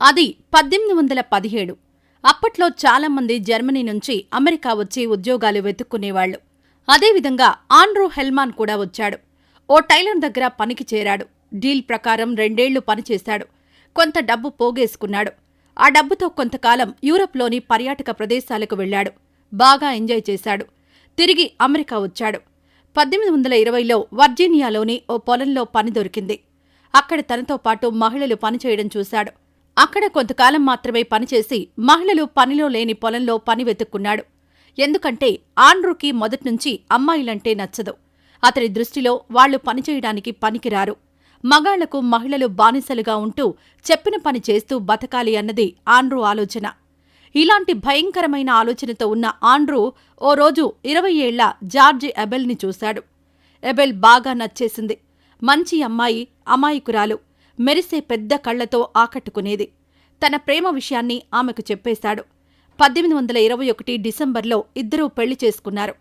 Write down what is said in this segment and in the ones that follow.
అది 1817. అప్పట్లో చాలామంది జర్మనీ నుంచి అమెరికా వచ్చి ఉద్యోగాలు వెతుక్కునేవాళ్లు. అదేవిధంగా ఆండ్రూ హెల్మాన్ కూడా వచ్చాడు. ఓ టైలర్ దగ్గర పనికి చేరాడు. డీల్ ప్రకారం 2 ఏళ్లు పనిచేశాడు. కొంత డబ్బు పోగేసుకున్నాడు. ఆ డబ్బుతో కొంతకాలం యూరప్లోని పర్యాటక ప్రదేశాలకు వెళ్లాడు. బాగా ఎంజాయ్ చేశాడు. తిరిగి అమెరికా వచ్చాడు. 1820లో వర్జీనియాలోని ఓ పొలంలో పని దొరికింది. అక్కడ తనతో పాటు మహిళలు పనిచేయడం చూశాడు. అక్కడ కొంతకాలం మాత్రమే పనిచేసి మహిళలు పనిలో లేని పొలంలో పని వెతుక్కున్నాడు. ఎందుకంటే ఆండ్రూకి మొదట్నుంచి అమ్మాయిలంటే నచ్చదు. అతడి దృష్టిలో వాళ్లు పనిచేయడానికి పనికిరారు. మగాళ్లకు మహిళలు బానిసలుగా ఉంటూ చెప్పిన పని చేస్తూ బతకాలి అన్నది ఆండ్రూ ఆలోచన. ఇలాంటి భయంకరమైన ఆలోచనతో ఉన్న ఆండ్రూ ఓ రోజు 20 ఏళ్ల జార్జి ఎబెల్ని చూశాడు. ఎబెల్ బాగా నచ్చేసింది. మంచి అమ్మాయి, అమాయకురాలు, మెరిసే పెద్ద కళ్లతో ఆకట్టుకునేది. తన ప్రేమ విషయాన్ని ఆమెకు చెప్పేశాడు. 1821 డిసెంబర్లో ఇద్దరూ పెళ్లి చేసుకున్నారు.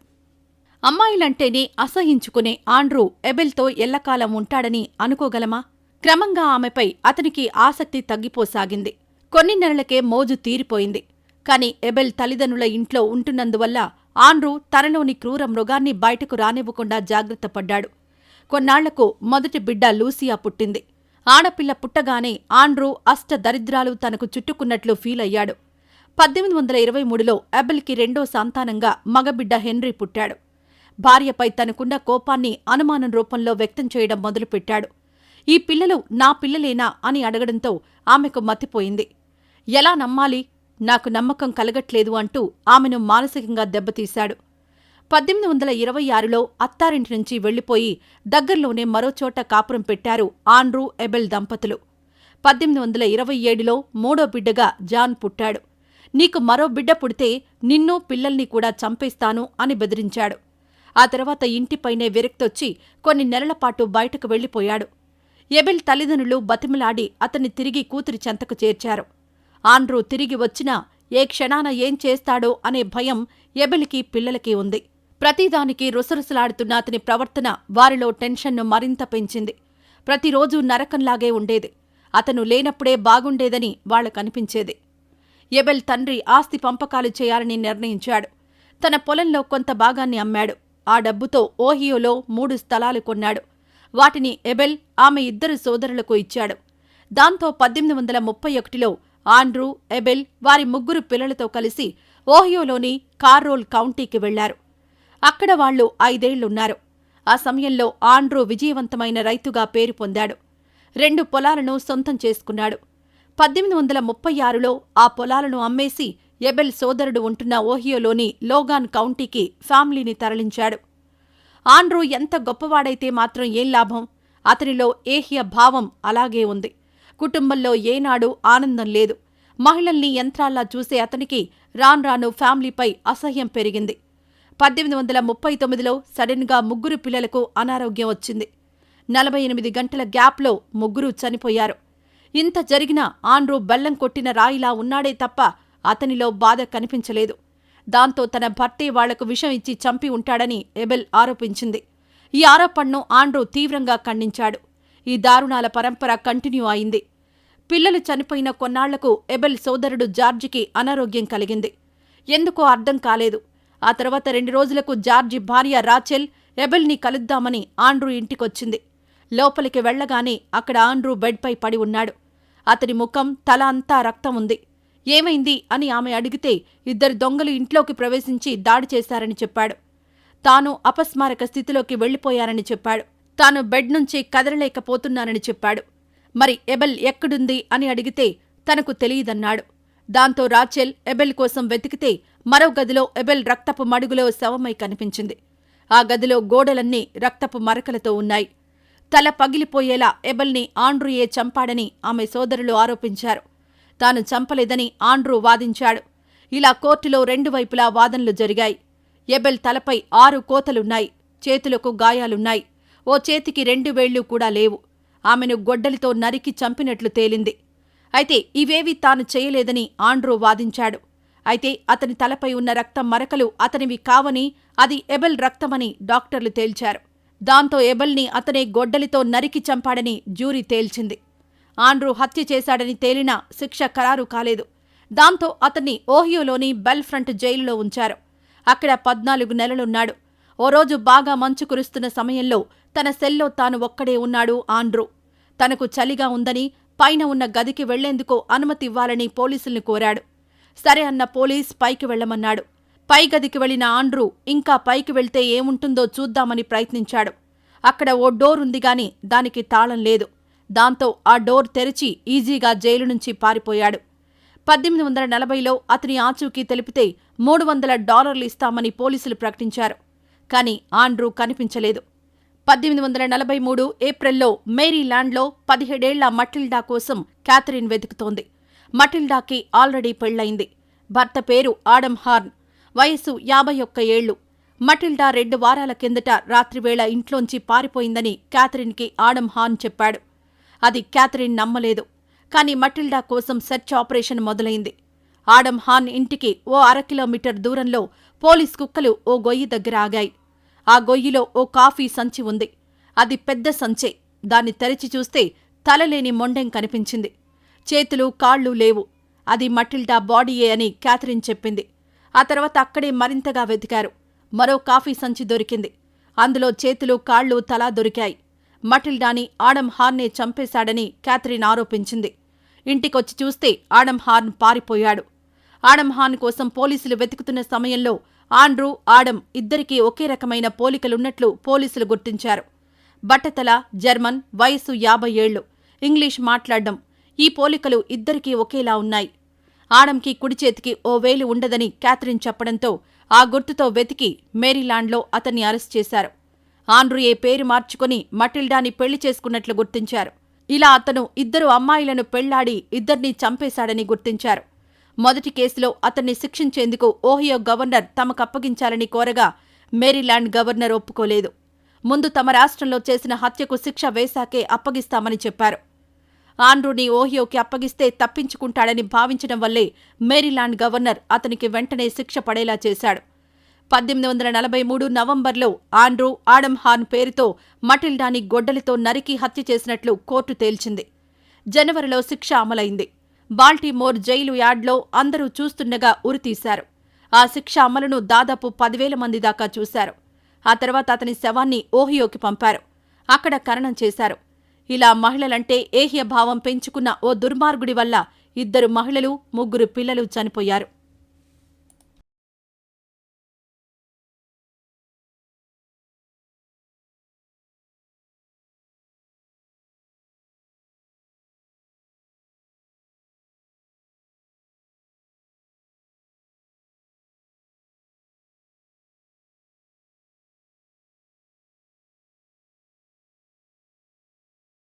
అమ్మాయిలంటేనే అసహించుకునే ఆండ్రూ ఎబెల్తో ఎల్లకాలం ఉంటాడని అనుకోగలమా? క్రమంగా ఆమెపై అతనికి ఆసక్తి తగ్గిపోసాగింది. కొన్ని నెలలకే మోజు తీరిపోయింది. కాని ఎబెల్ తల్లిదండ్రుల ఇంట్లో ఉంటున్నందువల్ల ఆండ్రూ తనలోని క్రూర మృగాన్ని బయటకు రానివ్వకుండా జాగ్రత్తపడ్డాడు. కొన్నాళ్లకు మొదటి బిడ్డ లూసియా పుట్టింది. ఆడపిల్ల పుట్టగానే ఆండ్రూ అష్టదరిద్రాలు తనకు చుట్టుకున్నట్లు ఫీలయ్యాడు. 1823లో ఎబెల్కి రెండో సంతానంగా మగబిడ్డ హెన్రీ పుట్టాడు. భార్యపై తనకున్న కోపాన్ని అనుమానం రూపంలో వ్యక్తం చేయడం మొదలుపెట్టాడు. ఈ పిల్లలు నా పిల్లలేనా అని అడగడంతో ఆమెకు మతిపోయింది. ఎలా నమ్మాలి? నాకు నమ్మకం కలగట్లేదు అంటూ ఆమెను మానసికంగా దెబ్బతీశాడు. 1826లో అత్తారింటి నుంచి వెళ్లిపోయి దగ్గర్లోనే మరోచోట కాపురం పెట్టారు ఆండ్రూ ఎబెల్ దంపతులు. 1827లో మూడో బిడ్డగా జాన్ పుట్టాడు. నీకు మరో బిడ్డ పుడితే నిన్నూ పిల్లల్ని కూడా చంపేస్తాను అని బెదిరించాడు. ఆ తర్వాత ఇంటిపైనే విరక్తొచ్చి కొన్ని నెలలపాటు బయటకు వెళ్లిపోయాడు. ఎబెల్ తల్లిదండ్రులు బతిమలాడి అతన్ని తిరిగి కూతురి చెంతకు చేర్చారు. ఆండ్రూ తిరిగి వచ్చినా ఏ క్షణాన ఏం చేస్తాడో అనే భయం ఎబెల్కి, పిల్లలకి ఉంది. ప్రతిదానికి రుసరుసలాడుతున్న అతని ప్రవర్తన వారిలో టెన్షన్ను మరింత పెంచింది. ప్రతిరోజూ నరకంలాగే ఉండేది. అతను లేనప్పుడే బాగుండేదని వాళ్లకనిపించేది. ఎబెల్ తండ్రి ఆస్తి పంపకాలు చేయాలని నిర్ణయించాడు. తన పొలంలో కొంత భాగాన్ని అమ్మాడు. ఆ డబ్బుతో ఓహియోలో 3 స్థలాలు కొన్నాడు. వాటిని ఎబెల్, ఆమె ఇద్దరు సోదరులకు ఇచ్చాడు. దాంతో 1831లో ఆండ్రూ, ఎబెల్ వారి 3 పిల్లలతో కలిసి ఓహియోలోని కార్రోల్ కౌంటీకి వెళ్లారు. అక్కడ వాళ్లు 5 ఏళ్లున్నారు. ఆ సమయంలో ఆండ్రూ విజయవంతమైన రైతుగా పేరు పొందాడు. 2 పొలాలను సొంతం చేసుకున్నాడు. 1836లో ఆ పొలాలను అమ్మేసి ఎబెల్ సోదరుడు ఉంటున్న ఓహియోలోని లోగాన్ కౌంటీకి ఫ్యామిలీని తరలించాడు. ఆండ్రూ ఎంత గొప్పవాడైతే మాత్రం ఏం లాభం? అతనిలో ఏహ్య భావం అలాగే ఉంది. కుటుంబంలో ఏనాడూ ఆనందం లేదు. మహిళల్ని యంత్రాల్లా చూసే అతనికి రాన్రాను ఫ్యామిలీపై అసహ్యం పెరిగింది. 1839లో సడన్గా 3 పిల్లలకు అనారోగ్యం వచ్చింది. 48 గంటల గ్యాప్లో 3 చనిపోయారు. ఇంత జరిగినా ఆండ్రూ బెల్లం కొట్టిన రాయిలా ఉన్నాడే తప్ప అతనిలో బాధ కనిపించలేదు. దాంతో తన భర్తే వాళ్లకు విషం ఇచ్చి చంపి ఉంటాడని ఎబెల్ ఆరోపించింది. ఈ ఆరోపణను ఆండ్రూ తీవ్రంగా ఖండించాడు. ఈ దారుణాల పరంపర కంటిన్యూ అయింది. పిల్లలు చనిపోయిన కొన్నాళ్లకు ఎబెల్ సోదరుడు జార్జికి అనారోగ్యం కలిగింది. ఎందుకో అర్థం కాలేదు. ఆ తర్వాత 2 రోజులకు జార్జి భార్య రాచెల్ ఎబెల్ని కలుద్దామని ఆండ్రూ ఇంటికొచ్చింది. లోపలికి వెళ్లగానే అక్కడ ఆండ్రూ బెడ్పై పడి ఉన్నాడు. అతని ముఖం, తల అంతా రక్తం ఉంది. ఏమైంది అని ఆమె అడిగితే 2 దొంగలు ఇంట్లోకి ప్రవేశించి దాడి చేశారని చెప్పాడు. తాను అపస్మారక స్థితిలోకి వెళ్లిపోయానని చెప్పాడు. తాను బెడ్ నుంచి కదలలేకపోతున్నానని చెప్పాడు. మరి ఎబెల్ ఎక్కడుంది అని అడిగితే తనకు తెలియదన్నాడు. దాంతో రాచెల్ ఎబెల్ కోసం వెతికితే మరో గదిలో ఎబెల్ రక్తపు మడుగులో శవమై కనిపించింది. ఆ గదిలో గోడలన్నీ రక్తపు మరకలతో ఉన్నాయి. తల పగిలిపోయేలా ఎబెల్ని ఆండ్రూయే చంపాడని ఆమె సోదరులు ఆరోపించారు. తాను చంపలేదని ఆండ్రూ వాదించాడు. ఇలా కోర్టులో 2 వైపులా వాదనలు జరిగాయి. ఎబెల్ తలపై 6 కోతలున్నాయి. చేతులకు గాయాలున్నాయి. ఓ చేతికి 2 వేళ్లు కూడా లేవు. ఆమెను గొడ్డలితో నరికి చంపినట్లు తేలింది. అయితే ఇవేవీ తాను చేయలేదని ఆండ్రూ వాదించాడు. అయితే అతని తలపై ఉన్న రక్తం మరకలు అతనివి కావని, అది ఎబెల్ రక్తమని డాక్టర్లు తేల్చారు. దాంతో ఎబెల్ని అతనే గొడ్డలితో నరికి చంపాడని జ్యూరీ తేల్చింది. ఆండ్రూ హత్య చేశాడని తేలినా శిక్ష ఖరారు కాలేదు. దాంతో అతన్ని ఓహియోలోని బెల్ ఫ్రంట్ జైలులో ఉంచారు. అక్కడ 14 నెలలున్నాడు. ఓ రోజు బాగా మంచు కురుస్తున్న సమయంలో తన సెల్లో తాను ఒక్కడే ఉన్నాడు ఆండ్రూ. తనకు చలిగా ఉందని పైన ఉన్న గదికి వెళ్లేందుకు అనుమతి ఇవ్వాలని పోలీసుల్ని కోరాడు. సరే అన్న పోలీస్ పైకి వెళ్లమన్నాడు. పై గదికి వెళ్లిన ఆండ్రూ ఇంకా పైకి వెళ్తే ఏముంటుందో చూద్దామని ప్రయత్నించాడు. అక్కడ ఓ డోర్ ఉందిగాని దానికి తాళం లేదు. దాంతో ఆ డోర్ తెరిచి ఈజీగా జైలు నుంచి పారిపోయాడు. 1840లో అతని ఆచూకీ తెలిపితే $300 ఇస్తామని పోలీసులు ప్రకటించారు. కాని ఆండ్రూ కనిపించలేదు. 1843 ఏప్రిల్లో మేరీలాండ్లో 17 ఏళ్ల మటిల్డా కోసం క్యాథరిన్ వెతుకుతోంది. మటిల్డాకి ఆల్రెడీ పెళ్లయింది. భర్త పేరు ఆడమ్ హార్న్. వయస్సు 51 ఏళ్లు. మటిల్డా 2 వారాల కిందట రాత్రివేళ ఇంట్లోంచి పారిపోయిందని క్యాథరిన్కి ఆడమ్ హార్న్ చెప్పాడు. అది క్యాథరిన్ నమ్మలేదు. కాని మటిల్డా కోసం సెర్చ్ ఆపరేషన్ మొదలైంది. ఆడమ్ హార్న్ ఇంటికి ఓ 1/2 కిలోమీటర్ దూరంలో పోలీస్ కుక్కలు ఓ గొయ్యి దగ్గర ఆగాయి. ఆ గొయ్యిలో ఓ కాఫీ సంచి ఉంది. అది పెద్ద సంచే. దాన్ని తెరిచి చూస్తే తలలేని మొండెం కనిపించింది. చేతులు కాళ్ళు లేవు. అది మటిల్డా బాడీయే అని క్యాథరిన్ చెప్పింది. ఆ తర్వాత అక్కడే మరింతగా వెతికారు. మరో కాఫీ సంచి దొరికింది. అందులో చేతులు కాళ్ళు తలా దొరికాయి. మటిల్డాని ఆడమ్ హార్నే చంపేశాడని క్యాథరిన్ ఆరోపించింది. ఇంటికొచ్చి చూస్తే ఆడమ్ హార్న్ పారిపోయాడు. ఆడమ్ హార్న్ కోసం పోలీసులు వెతుకుతున్న సమయంలో ఆండ్రూ, ఆడమ్ ఇద్దరికీ ఒకే రకమైన పోలికలున్నట్లు పోలీసులు గుర్తించారు. బట్టతల, జర్మన్, వయస్సు 50 ఏళ్లు, ఇంగ్లీష్ మాట్లాడ్డం. ఈ పోలికలు ఇద్దరికీ ఒకేలా ఉన్నాయి. ఆడమ్కి కుడి చేతికి ఓ వేలు ఉండదని క్యాథరిన్ చెప్పడంతో ఆ గుర్తుతో వెతికి మేరీలాండ్లో అతన్ని అరెస్ట్ చేశారు. ఆండ్రూ పేరు మార్చుకుని మటిల్డాని పెళ్లి చేసుకున్నట్లు గుర్తించారు. ఇలా అతను 2 అమ్మాయిలను పెళ్లాడి ఇద్దర్నీ చంపేశాడని గుర్తించారు. మొదటి కేసులో అతన్ని శిక్షించేందుకు ఓహియో గవర్నర్ తమకప్పగించాలని కోరగా మేరీలాండ్ గవర్నర్ ఒప్పుకోలేదు. ముందు తమ రాష్ట్రంలో చేసిన హత్యకు శిక్ష వేశాకే అప్పగిస్తామని చెప్పారు. ఆండ్రూని ఓహియోకి అప్పగిస్తే తప్పించుకుంటాడని భావించడం వల్లే మేరీలాండ్ గవర్నర్ అతనికి వెంటనే శిక్ష పడేలా చేశాడు. 1843 నవంబర్లో ఆండ్రూ, ఆడమ్ హార్న్ పేరుతో మటిల్డాని గొడ్డలితో నరికి హత్య చేసినట్లు కోర్టు తేల్చింది. జనవరిలో శిక్ష అమలైంది. బాల్టిమోర్ జైలు యార్డ్లో అందరూ చూస్తుండగా ఉరితీశారు. ఆ శిక్ష అమలును దాదాపు 10,000 మంది దాకా చూశారు. ఆ తర్వాత అతని శవాన్ని ఓహియోకి పంపారు. అక్కడ ఖననం చేశారు. ఇలా మహిళలంటే ఏహ్యభావం పెంచుకున్న ఓ దుర్మార్గుడి వల్ల 2 మహిళలు, 3 పిల్లలు చనిపోయారు.